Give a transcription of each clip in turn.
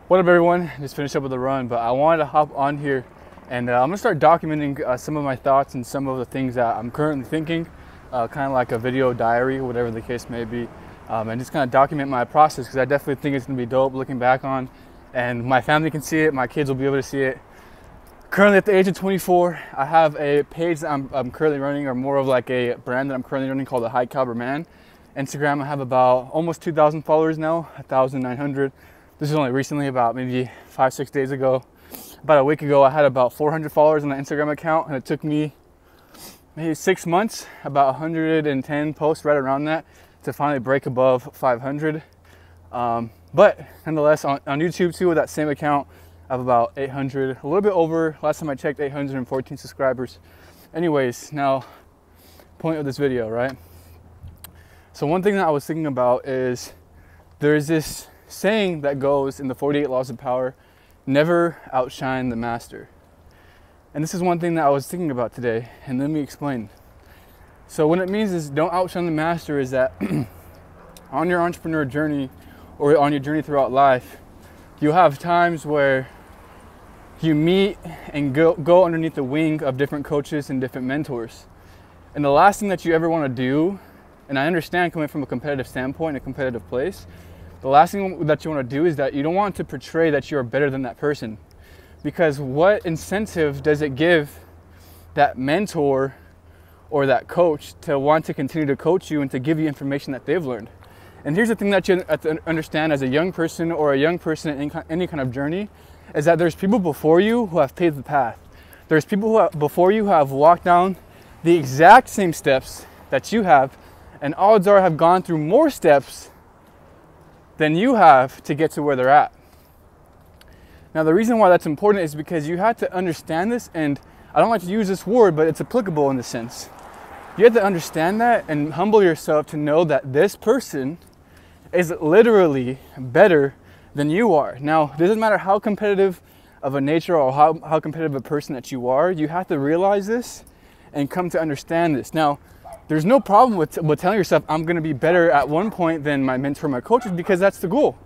What up, everyone? Just finished up with a run, but I wanted to hop on here and I'm gonna start documenting some of my thoughts and some of the things that I'm currently thinking, kind of like a video diary, whatever the case may be, and just kind of document my process because I definitely think it's gonna be dope looking back on, and my family can see it, my kids will be able to see it. Currently at the age of 24, I have a page that I'm currently running, or more of like a brand that I'm currently running called the High Caliber Man. Instagram, I have about almost 2,000 followers now, 1,900. This is only recently, about maybe 5-6 days ago. About a week ago, I had about 400 followers on the Instagram account, and it took me maybe 6 months, about 110 posts right around that, to finally break above 500. But nonetheless, on YouTube too, with that same account, I have about 800, a little bit over, last time I checked, 814 subscribers. Anyways, now, point of this video, right? So one thing that I was thinking about is there's this saying that goes in the 48 Laws of Power, never outshine the master. And this is one thing that I was thinking about today, and let me explain. So what it means is don't outshine the master is that on your entrepreneur journey or on your journey throughout life, you'll have times where you meet and go underneath the wing of different coaches and different mentors. And the last thing that you ever want to do, and I understand coming from a competitive standpoint, a competitive place, the last thing that you want to do is that you don't want to portray that you're better than that person. Because what incentive does it give that mentor or that coach to want to continue to coach you and to give you information that they've learned? And here's the thing that you have to understand as a young person or a young person in any kind of journey, is that there's people before you who have paved the path. There's people before you who have walked down the exact same steps that you have, and odds are have gone through more steps than you have to get to where they're at. Now, the reason why that's important is because you have to understand this, and I don't like to use this word, but it's applicable in the sense. You have to understand that and humble yourself to know that this person is literally better than you are. Now, it doesn't matter how competitive of a nature or how competitive a person that you are, you have to realize this and come to understand this. Now, there's no problem with telling yourself, I'm going to be better at one point than my mentor, my coaches, because that's the goal.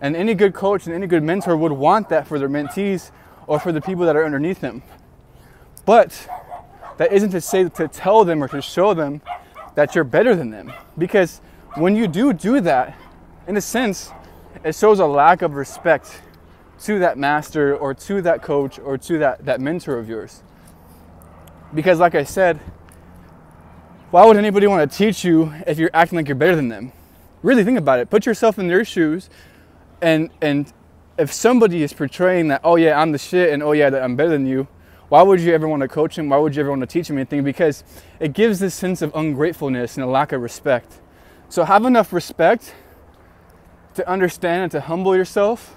And any good coach and any good mentor would want that for their mentees or for the people that are underneath them. But that isn't to say to tell them or to show them that you're better than them. Because when you do that, in a sense, it shows a lack of respect to that master or to that coach or to that mentor of yours. Because like I said, why would anybody want to teach you if you're acting like you're better than them? Really think about it. Put yourself in their shoes, and if somebody is portraying that, oh yeah, I'm the shit, and oh yeah, that I'm better than you, why would you ever want to coach him? Why would you ever want to teach him anything? Because it gives this sense of ungratefulness and a lack of respect. So have enough respect to understand and to humble yourself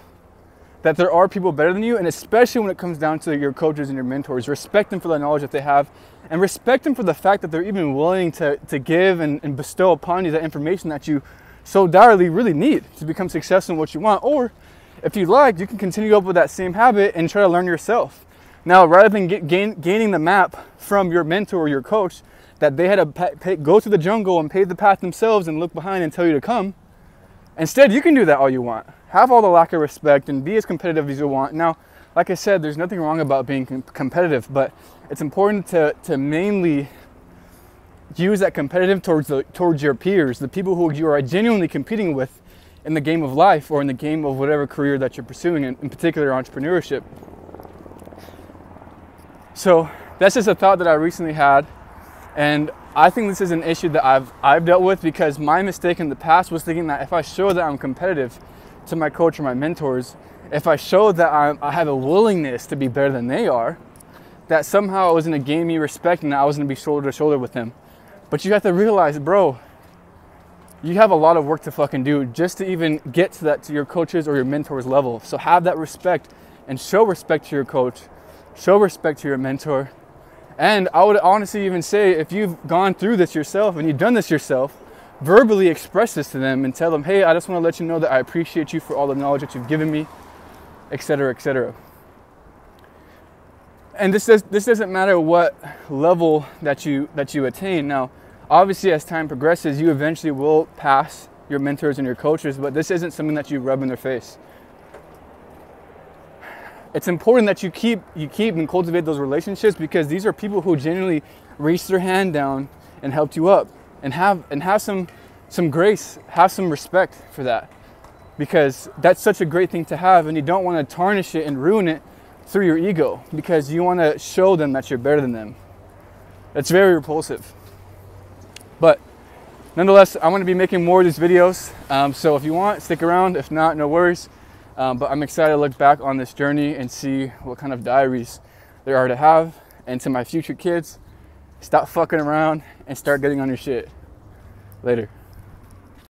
that there are people better than you, and especially when it comes down to your coaches and your mentors, respect them for the knowledge that they have, and respect them for the fact that they're even willing to give and bestow upon you that information that you so direly really need to become successful in what you want. Or if you like, you can continue up with that same habit and try to learn yourself. Now, rather than gaining the map from your mentor or your coach that they had to go to the jungle and pave the path themselves and look behind and tell you to come, instead you can do that all you want. Have all the lack of respect and be as competitive as you want. Now, like I said, there's nothing wrong about being competitive, but it's important to mainly use that competitive towards your peers, the people who you are genuinely competing with in the game of life or in the game of whatever career that you're pursuing, in particular entrepreneurship. So that's just a thought that I recently had, and I think this is an issue that I've dealt with, because my mistake in the past was thinking that if I show that I'm competitive to my coach or my mentors, if I show that I have a willingness to be better than they are, that somehow it was going to gain me respect and that I was going to be shoulder to shoulder with them. But you have to realize, bro, you have a lot of work to fucking do just to even get to your coaches or your mentors level. So have that respect and show respect to your coach, show respect to your mentor. And I would honestly even say, if you've gone through this yourself and you've done this yourself, verbally express this to them and tell them, hey, I just want to let you know that I appreciate you for all the knowledge that you've given me, etc., etc. And this doesn't matter what level that you attain. Now, obviously, as time progresses, you eventually will pass your mentors and your coaches, but this isn't something that you rub in their face. it's important that you keep and cultivate those relationships, because these are people who genuinely reached their hand down and helped you up, and have some grace, have some respect for that, because that's such a great thing to have, and you don't want to tarnish it and ruin it through your ego, because you want to show them that you're better than them. It's very repulsive. But nonetheless, I'm going to be making more of these videos, so if you want, stick around. If not, no worries. But I'm excited to look back on this journey and see what kind of diaries there are to have. And to my future kids, stop fucking around and start getting on your shit. Later.